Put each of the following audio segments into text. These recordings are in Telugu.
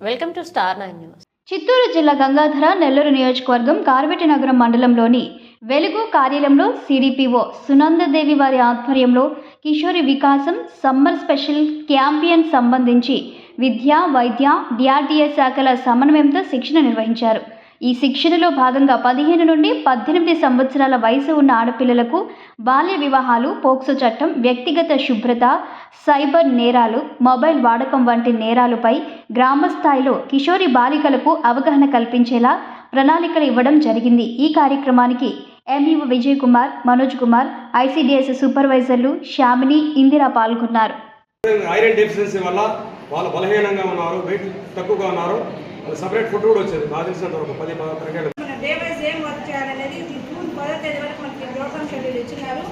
Welcome to star 9 news. Chittoor జిల్లా గంగాధర నెల్లూరు నియోజకవర్గం కార్వేటినగరం మండలంలోని వెలుగు కార్యాలయంలో సిడిపిఓ సునందదేవి వారి ఆధ్వర్యంలో కిషోరి వికాసం సమ్మర్ స్పెషల్ క్యాంపియన్ సంబంధించి విద్య, వైద్య, డిఆర్డీఏ శాఖల సమన్వయంతో శిక్షణ నిర్వహించారు. ఈ శిక్షణలో భాగంగా 15 నుండి 18 సంవత్సరాల వయసు ఉన్న ఆడపిల్లలకు బాల్య వివాహాలు, పోక్సో చట్టం, వ్యక్తిగత శుభ్రత, సైబర్ నేరాలు, మొబైల్ వాడకం వంటి నేరాలపై గ్రామ స్థాయిలో కిషోరి బాలికలకు అవగాహన కల్పించేలా ప్రణాళికలు ఇవ్వడం జరిగింది. ఈ కార్యక్రమానికి ఎంఈఓ విజయ్ కుమార్, మనోజ్ కుమార్, ఐసిడిఎస్ సూపర్వైజర్లు శ్యామిని, ఇందిరా పాల్గొన్నారు. ఐరన్ డెఫిషియన్సీ వల్ల వాళ్ళు బలహీనంగా ఉన్నారు, వెయిట్ తక్కువగా ఉన్నారు. సపరేట్ ఫుడ్ కూడా వచ్చేది. నాకు తెలిసినంత వరకు 10-15 డే వైజ్ ఏం వర్క్ చేయాలనేది జూన్ 10వ తేదీ వరకు మనకి ప్రోగ్రామ్ షెడ్యూల్ ఇచ్చినారు.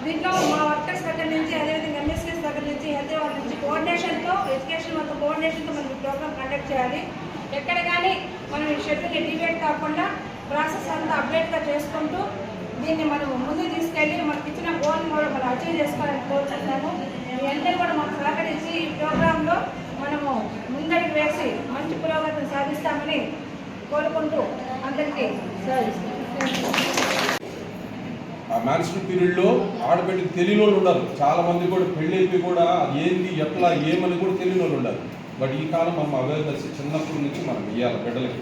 దీంట్లో మా వర్కర్స్ దగ్గర నుంచి, అదేవిధంగా ఎంఎస్సీస్ దగ్గర నుంచి, హెల్త్ వాళ్ళ నుంచి కోఆర్డినేషన్తో, ఎడ్యుకేషన్ వాళ్ళ కోఆర్డినేషన్తో మనం ప్రోగ్రామ్ కండక్ట్ చేయాలి. ఎక్కడ కానీ మనం ఈ షెడ్యూల్ని డివేట్ కాకుండా ప్రాసెస్ అంతా అప్డేట్గా చేసుకుంటూ దీన్ని మనం ముందుకు తీసుకెళ్ళి మనకి ఇచ్చిన గోల్ని కూడా మనం అచీవ్ చేసుకోవాలని కోరుకుంటున్నాము. మీ అందరూ కూడా మాకు సహకరించి ఈ ప్రోగ్రాంలో మనము ముందడుగు వేసి మంచి పురోగతిని సాధిస్తామని కోరుకుంటూ అందరికీ ఆ మ్యాన్స్టర్ పీరియడ్లో ఆడబిడ్డకి తెలియని వాళ్ళు ఉండరు. చాలామంది కూడా పెళ్ళైపోయి కూడా ఏంది ఎట్లా ఏమని కూడా తెలియని వాళ్ళు ఉండరు. బట్ ఈ కాలం మనం అవేర్నెస్ చిన్నప్పటి నుంచి మనం ఇవ్వాలి బిడ్డలకి.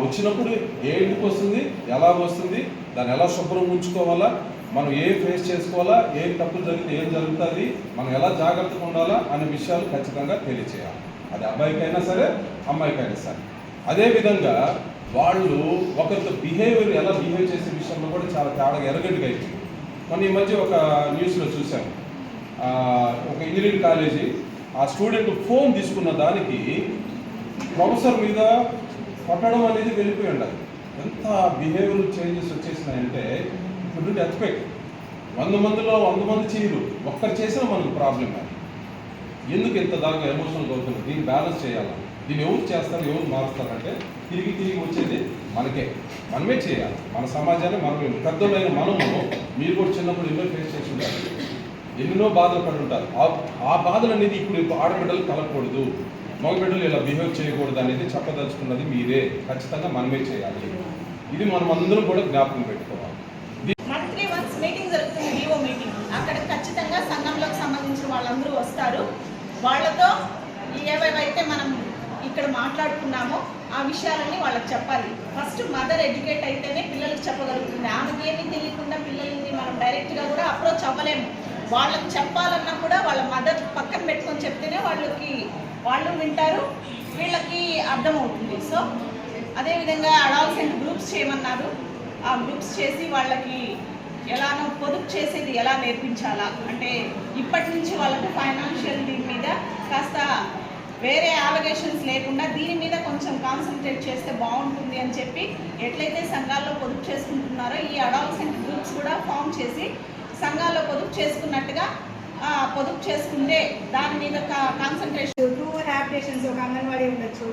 వచ్చినప్పుడు ఏ ఇంటికి వస్తుంది, ఎలా వస్తుంది, దాన్ని ఎలా శుభ్రం ఉంచుకోవాలా, మనం ఏం ఫేస్ చేసుకోవాలా, ఏం తప్పులు జరిగితే ఏం జరుగుతుంది, మనం ఎలా జాగ్రత్తగా ఉండాలా అనే విషయాలు ఖచ్చితంగా తెలియచేయాలి. అది అబ్బాయికైనా సరే, అమ్మాయికైనా సరే. అదేవిధంగా వాళ్ళు ఒకరితో ఎలా బిహేవ్ చేసే విషయంలో కూడా చాలా తేడా ఎరగంటిగా అయిపోయింది. మనం ఈ మధ్య ఒక న్యూస్లో చూసాము, ఒక ఇంజనీరింగ్ కాలేజీ ఆ స్టూడెంట్ ఫోన్ తీసుకున్న దానికి ప్రొఫెసర్ మీద కొట్టడం అనేది వెళ్ళిపోయి ఉండాలి. ఎంత బిహేవియర్ చేంజెస్ వచ్చేసినాయంటే ఇప్పుడు నుండి ఎక్స్పెక్ట్ 100 మందిలో 100 మంది చేయరు, ఒక్కరు చేసినా మనకు ప్రాబ్లం కాదు. ఎందుకు ఇంత దాకా ఎమోషనల్గా అవుతుంది? దీన్ని బ్యాలెన్స్ చేయాలి. దీన్ని ఎవరు చేస్తారు, ఎవరు మారుస్తారంటే తిరిగి వచ్చేది మనమే చేయాలి. మన సమాజాన్ని మనమే. పెద్దలైన మనము, మీరు కూడా చిన్నప్పుడు ఎన్నో ఫేస్ చేసి ఉంటారు, ఎన్నో బాధలు పడి ఉంటారు. ఆ బాధలు అనేది ఇప్పుడు ఆడబిడ్డలు కలగకూడదు, మగబిడ్డలు ఇలా బిహేవ్ చేయకూడదు అనేది చెప్పదలుచుకున్నది మీరే. ఖచ్చితంగా మనమే చేయాలి. ఇది మనం అందరం కూడా జ్ఞాపకం పెట్టుకోవాలి. మంత్లీ వన్స్ మీటింగ్ జరుగుతుంది, డిఓ మీటింగ్. అక్కడ ఖచ్చితంగా సంఘంలోకి సంబంధించిన వాళ్ళందరూ వస్తారు. వాళ్ళతో ఏవేవైతే మనం ఇక్కడ మాట్లాడుకున్నామో ఆ విషయాలన్నీ వాళ్ళకి చెప్పాలి. ఫస్ట్ మదర్ ఎడ్యుకేట్ అయితేనే పిల్లలకు చెప్పగలుగుతుంది. ఆమెకి ఏమీ తెలియకుండా పిల్లల్ని మనం డైరెక్ట్గా కూడా అప్రోచ్ అవ్వలేము. వాళ్ళకి చెప్పాలన్నా కూడా వాళ్ళ మదర్ పక్కన పెట్టుకొని చెప్తేనే వాళ్ళు వింటారు, వీళ్ళకి అర్థమవుతుంది. సో అదేవిధంగా అడాల్సెంట్ గ్రూప్స్ చేయమన్నారు. ఆ గ్రూప్స్ చేసి వాళ్ళకి ఎలానో పొదుపు చేసేది ఎలా నేర్పించాలా, అంటే ఇప్పటి నుంచి వాళ్ళకి ఫైనాన్షియల్ దీని మీద కాస్త వేరే అలిగేషన్స్ లేకుండా దీని మీద కొంచెం కాన్సన్ట్రేట్ చేస్తే బాగుంటుంది అని చెప్పి ఎట్లయితే సంఘాల్లో పొదుపు చేసుకుంటున్నారో ఈ అడాల్సెంట్ గ్రూప్స్ కూడా ఫామ్ చేసి సంఘాల్లో పొదుపు చేసుకున్నట్టుగా పొదుపు చేసుకుంటే దాని మీద కాన్సన్ట్రేషన్. 2 హ్యాబిటేషన్స్ ఒక అంగన్వాడీ ఉండొచ్చు.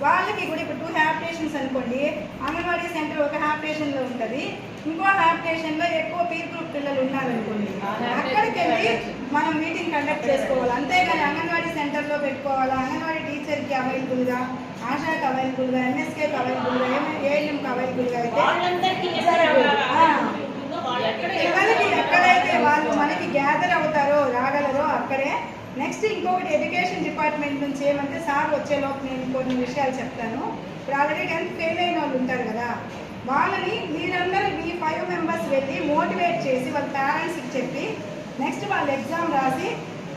వాళ్ళకి కూడా ఇప్పుడు 2 హ్యాబిటేషన్స్ అనుకోండి, అంగన్వాడీ సెంటర్ ఒక హ్యాబిటేషన్లో ఉంటుంది, ఇంకో హ్యాబిటేషన్లో ఎక్కువ పీర్ గ్రూప్ పిల్లలు ఉన్నారనుకోండి, అక్కడికి వెళ్ళి మనం మీటింగ్ కండక్ట్ చేసుకోవాలి. అంతేగాని అంగన్వాడీ సెంటర్లో పెట్టుకోవాలా, అంగన్వాడీ టీచర్కి అవైలబుల్గా, ఆశాకి అవైలబుల్గా, ఎంఎస్కేకి అవైలబుల్గా, ఏఎన్ఎంకి అవైలబుల్గా అయితే పిల్లలకి ఎక్కడైతే వాళ్ళు మనకి గ్యాదర్ అవుతారో, రాగలరో అక్కడే. నెక్స్ట్ ఇంకొకటి ఎడ్యుకేషన్ డిపార్ట్మెంట్ నుంచి ఏమంటే, సార్ వచ్చేలోపు నేను కొన్ని విషయాలు చెప్తాను. ఇప్పుడు ఆల్రెడీ 10th ఫెయిల్ అయిన వాళ్ళు ఉంటారు కదా, వాళ్ళని మీరందరూ మీ 5 మెంబర్స్ వెళ్ళి మోటివేట్ చేసి వాళ్ళ పేరెంట్స్కి చెప్పి నెక్స్ట్ వాళ్ళు ఎగ్జామ్ రాసి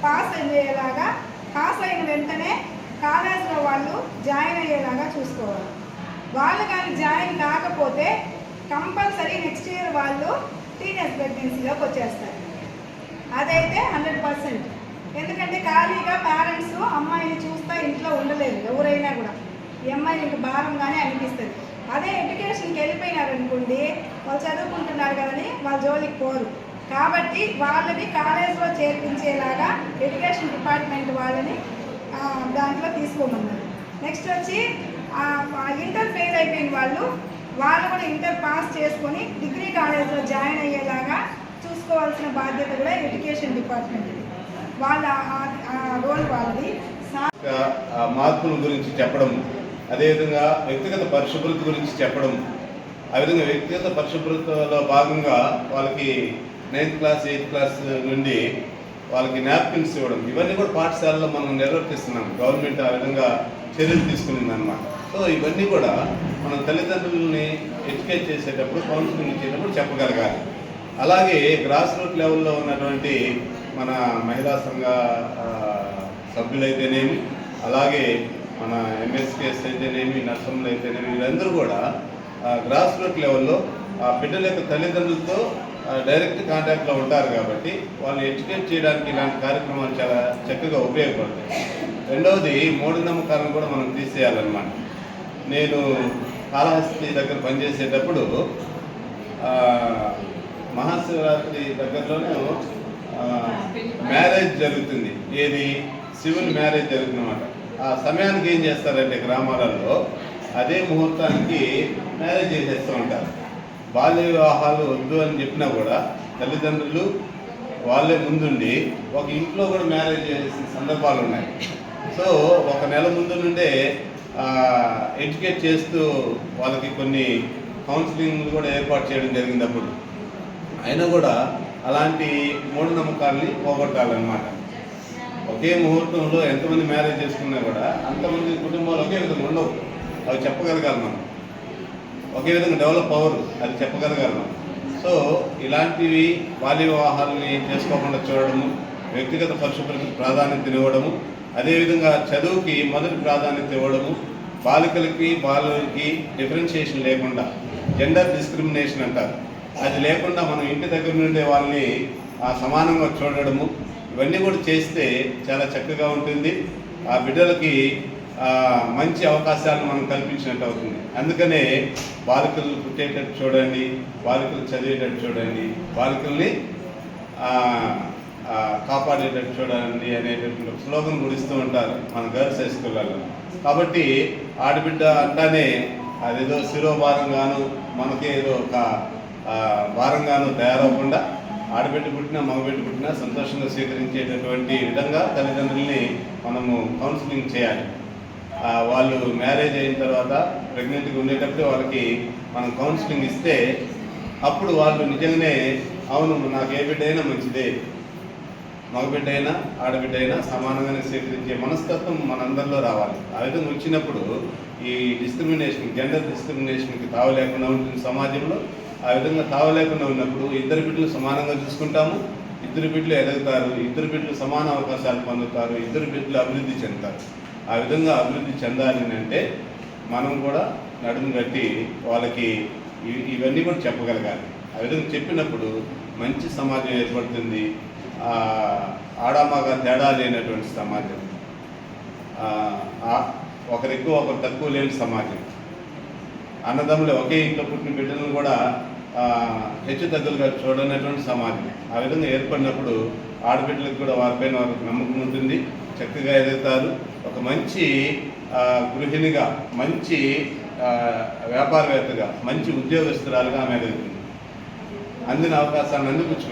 పాస్ అయ్యేలాగా, పాస్ అయిన వెంటనే కాలేజ్లో వాళ్ళు జాయిన్ అయ్యేలాగా చూసుకోవాలి. వాళ్ళు కానీ జాయిన్ కాకపోతే కంపల్సరీ నెక్స్ట్ ఇయర్ వాళ్ళు టీనేజ్ ప్రెగ్నెన్సీలోకి వచ్చేస్తారు. అదైతే 100%. ఎందుకంటే ఖాళీగా పేరెంట్స్ అమ్మాయిని చూస్తా ఇంట్లో ఉండలేరు ఎవరైనా కూడా. ఈ అమ్మాయి ఇంక భారంగానే అనిపిస్తుంది. అదే ఎడ్యుకేషన్కి వెళ్ళిపోయినారనుకోండి, వాళ్ళు చదువుకుంటున్నారు కదని వాళ్ళ జోలికి పోరు. కాబట్టి వాళ్ళని కాలేజ్లో చేర్పించేలాగా ఎడ్యుకేషన్ డిపార్ట్మెంట్ వాళ్ళని దాంట్లో తీసుకోమన్నారు. నెక్స్ట్ వచ్చి ఇంటర్ ఫెయిల్ అయిపోయిన వాళ్ళు కూడా ఇంటర్ పాస్ చేసుకొని డిగ్రీ కాలేజ్లో జాయిన్ అయ్యేలాగా చూసుకోవాల్సిన బాధ్యత కూడా ఎడ్యుకేషన్ డిపార్ట్మెంట్ది. వాళ్ళ రోల్ వాళ్ళది. మార్పుల గురించి చెప్పడం, అదేవిధంగా వ్యక్తిగత పరిశుభ్రత గురించి చెప్పడం, ఆ విధంగా వ్యక్తిగత పరిశుభ్రతలో భాగంగా వాళ్ళకి 9th క్లాస్ 8th క్లాస్ నుండి వాళ్ళకి నాప్కిన్స్ ఇవ్వడం, ఇవన్నీ కూడా పాఠశాలలో మనం నిర్వర్తిస్తున్నాం. గవర్నమెంట్ ఆ విధంగా చర్యలు తీసుకునింది అన్నమాట. సో ఇవన్నీ కూడా మనం తల్లిదండ్రులని ఎడ్యుకేట్ చేసేటప్పుడు, కౌన్సిలింగ్ ఇచ్చేటప్పుడు చెప్పగలగాలి. అలాగే గ్రాస్ రూట్ లెవెల్లో ఉన్నటువంటి మన మహిళా సంఘ సభ్యులైతేనేమి, అలాగే మన ఎంఎస్కేఎస్ అయితేనేమి, నర్సంలు అయితేనేమి, వీళ్ళందరూ కూడా గ్రాస్ రూట్ లెవెల్లో బిడ్డల యొక్క తల్లిదండ్రులతో డైరెక్ట్ కాంటాక్ట్లో ఉంటారు కాబట్టి వాళ్ళని ఎడ్యుకేట్ చేయడానికి ఇలాంటి కార్యక్రమాలు చాలా చక్కగా ఉపయోగపడతాయి. రెండవది మూఢనమ్మకాలను కూడా మనం తీసేయాలన్నమాట. నేను కాళహస్తి దగ్గర పనిచేసేటప్పుడు మహాశివరాత్రి దగ్గరలోనే మ్యారేజ్ జరుగుతుంది. ఏది సివిల్ మ్యారేజ్ జరుగుతుందన్నమాట. ఆ సమయానికి ఏం చేస్తారంటే గ్రామాలలో అదే ముహూర్తానికి మ్యారేజ్ చేసేస్తూ ఉంటారు. బాల్య వివాహాలు వద్దు అని చెప్పినా కూడా తల్లిదండ్రులు వాళ్ళే ముందుండి ఒక ఇంట్లో కూడా మ్యారేజ్ చేసిన సందర్భాలు ఉన్నాయి. సో ఒక నెల ముందు నుండే ఎడ్యుకేట్ చేస్తూ వాళ్ళకి కొన్ని కౌన్సిలింగ్ కూడా ఏర్పాటు చేయడం జరిగింది. అప్పుడు అయినా కూడా అలాంటి మూఢనమ్మకాల్ని పోగొట్టాలన్నమాట. ఒకే ముహూర్తంలో ఎంతమంది మ్యారేజ్ చేసుకున్నా కూడా అంతమంది కుటుంబాలు ఒకే విధంగా ఉండవు. అవి చెప్పగలగాలి మనం. ఒకే విధంగా డెవలప్ అవ్వరు, అది చెప్పగలగాలి మనం. సో ఇలాంటివి బాల్య వివాహాలని చేసుకోకుండా చూడడము, వ్యక్తిగత పరిశుభ్రతకు ప్రాధాన్యత ఇవ్వడము, అదేవిధంగా చదువుకి మొదటి ప్రాధాన్యత ఇవ్వడము, బాలికలకి బాలులకి డిఫరెన్షియేషన్ లేకుండా, జెండర్ డిస్క్రిమినేషన్ అంటారు, అది లేకుండా మనం ఇంటి దగ్గర నుండే వాళ్ళని సమానంగా చూడడము, ఇవన్నీ కూడా చేస్తే చాలా చక్కగా ఉంటుంది. ఆ బిడ్డలకి మంచి అవకాశాలను మనం కల్పించినట్టు అవుతుంది. అందుకనే బాలికలు పుట్టేటట్టు చూడండి, బాలికలు చదివేటట్టు చూడండి, బాలికల్ని కాపాడేటట్టు చూడండి అనేటటువంటి స్లోగన్ గుడిస్తూ ఉంటారు మన గర్ల్స్ హై స్కూళ్ళలో. కాబట్టి ఆడబిడ్డ అంటానే అదేదో శిరోభారంగాను మనకి ఏదో ఒక భారంగాను తయారవకుండా ఆడబిడ్డ పుట్టినా మగబిడ్డ పుట్టినా సంతోషంగా స్వీకరించేటటువంటి విధంగా తల్లిదండ్రుల్ని మనము కౌన్సిలింగ్ చేయాలి. వాళ్ళు మ్యారేజ్ అయిన తర్వాత ప్రెగ్నెంట్గా ఉండేటప్పుడే వాళ్ళకి మనం కౌన్సిలింగ్ ఇస్తే అప్పుడు వాళ్ళు నిజంగానే అవును నాకు ఏ బిడ్డ అయినా మంచిదే, మగబిడ్డ అయినా ఆడబిడ్డ అయినా సమానంగానే స్వీకరించే మనస్తత్వం మనందరిలో రావాలి. ఆ విధంగా వచ్చినప్పుడు ఈ డిస్క్రిమినేషన్, జెండర్ డిస్క్రిమినేషన్కి తావు లేకుండా ఉంటుంది సమాజంలో. ఆ విధంగా తావు లేకుండా ఉన్నప్పుడు ఇద్దరు బిడ్డలు సమానంగా చూసుకుంటాము, ఇద్దరు బిడ్డలు ఎదుగుతారు, ఇద్దరు బిడ్డలు సమాన అవకాశాలు పొందుతారు, ఇద్దరు బిడ్డలు అభివృద్ధి చెందుతారు. ఆ విధంగా అభివృద్ధి చెందాలి అంటే మనం కూడా నడుము కట్టి వాళ్ళకి ఇవన్నీ కూడా చెప్పగలగాలి. ఆ విధంగా చెప్పినప్పుడు మంచి సమాజం ఏర్పడుతుంది. ఆడామగా తేడా లేనటువంటి సమాజం, ఒకరు ఎక్కువ ఒకరు తక్కువ లేని సమాజం, అన్నదమ్ములు ఒకే ఇంట్లో పుట్టిన బిడ్డలను కూడా హెచ్చు తగ్గులుగా చూడనటువంటి సమాజం. ఆ విధంగా ఏర్పడినప్పుడు ఆడబిడ్డలకు కూడా వారిపైన వారికి నమ్మకం ఉంటుంది, చక్కగా ఎదుగుతారు. ఒక మంచి గృహిణిగా, మంచి వ్యాపారవేత్తగా, మంచి ఉద్యోగస్తురాలుగా ఆమె ఎదుగుతుంది. అందిన అవకాశాన్ని అందిపుచ్చుకుంటుంది.